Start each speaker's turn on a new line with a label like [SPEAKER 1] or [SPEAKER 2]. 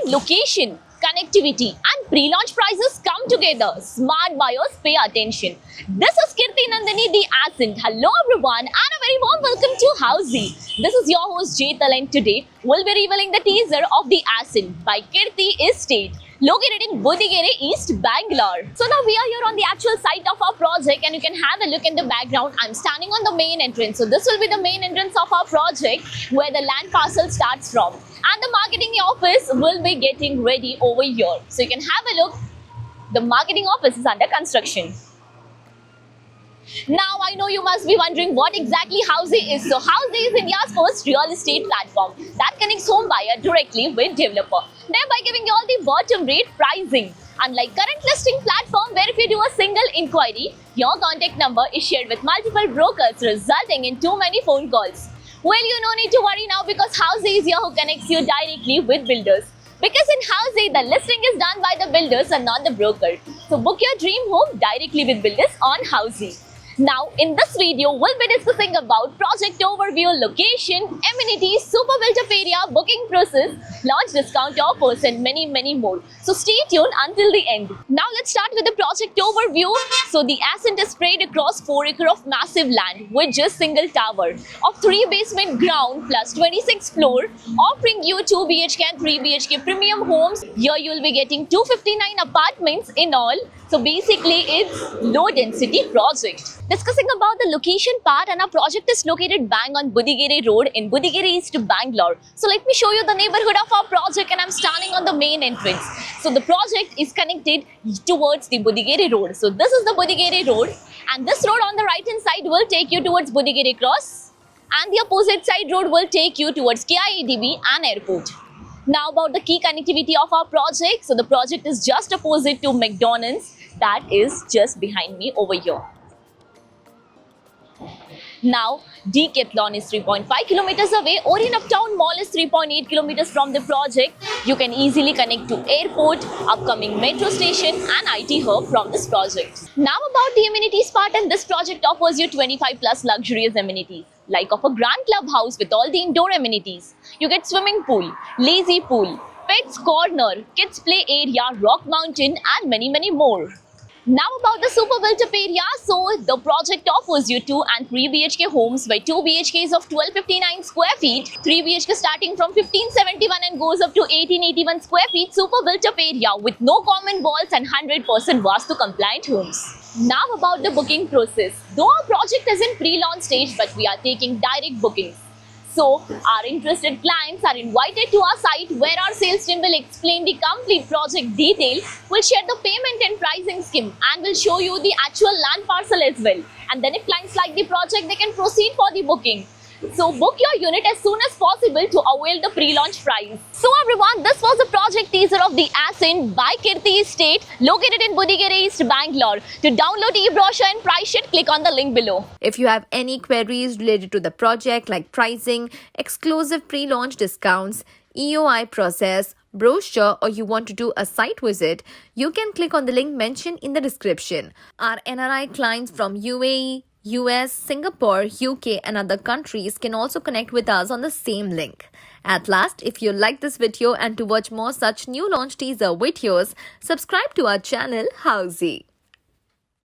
[SPEAKER 1] location, connectivity and pre-launch prices come together, smart buyers pay attention. This is Kirti Nandini, the Ascent. Hello everyone and a very warm welcome to Housey. This is your host Jetal and today we'll be revealing the teaser of the Ascent by Kirti Estate, located in Budigere, East Bangalore. So now we are here on the actual site of our project and you can have a look in the background. I'm standing on the main entrance. So this will be the main entrance of our project where the land parcel starts from. And the marketing office will be getting ready over here. So you can have a look. The marketing office is under construction. Now I know you must be wondering what exactly Housey is. So Housey is India's first real estate platform that connects home buyer directly with developer, thereby giving you all the bottom rate pricing. Unlike current listing platform where if you do a single inquiry, your contact number is shared with multiple brokers resulting in too many phone calls. Well, you no need to worry now because Housey is here who connects you directly with builders. Because in Housey, the listing is done by the builders and not the broker. So book your dream home directly with builders on Housey. Now, in this video, we'll be discussing about project overview, location, amenities, super built-up area, booking process, launch discount offers, and many more. So stay tuned until the end. Now, let's start with the project overview. So the Ascent is spread across 4 acres of massive land with just single tower of 3 basement ground plus 26 floor, offering you 2 BHK and 3 BHK premium homes. Here you will be getting 259 apartments in all. So basically, it's low density project. Discussing about the location part, and our project is located bang on Budigere Road in Budigere East Bangalore. So let me show you the neighborhood of our project and I'm standing on the main entrance. So the project is connected towards the Budigere Road. So this is the Budigere Road and this road on the right hand side will take you towards Budigere Cross and the opposite side road will take you towards KIADB and airport. Now about the key connectivity of our project. So the project is just opposite to McDonald's that is just behind me over here. Now, Decathlon is 3.5 kilometers away. Orient Uptown Mall is 3.8 kilometers from the project. You can easily connect to airport, upcoming metro station and IT hub from this project. Now about the amenities part, and this project offers you 25 plus luxurious amenities like of a grand clubhouse with all the indoor amenities. You get swimming pool, lazy pool, pets corner, kids play area, rock mountain and many more. Now about the super built-up area. So the project offers you 2 and 3 BHK homes by 2 BHKs of 1259 square feet, 3 BHK starting from 1571 and goes up to 1881 square feet, super built-up area with no common walls and 100% Vastu compliant homes. Now about the booking process. Though our project is in pre-launch stage, but we are taking direct bookings. So, our interested clients are invited to our site where our sales team will explain the complete project detail, will share the payment and pricing scheme and will show you the actual land parcel as well. And then if clients like the project, they can proceed for the booking. So book your unit as soon as possible to avail the pre-launch price. So everyone, this was the project teaser of the Ascent by Kirti Estate located in Budigere East Bangalore. To download e-brochure and price sheet, click on the link below.
[SPEAKER 2] If you have any queries related to the project like pricing, exclusive pre-launch discounts, EOI process, brochure, or you want to do a site visit, you can click on the link mentioned in the description. Our NRI clients from UAE, US, Singapore, UK and other countries can also connect with us on the same link. At last, if you like this video and to watch more such new launch teaser videos, subscribe to our channel Housey.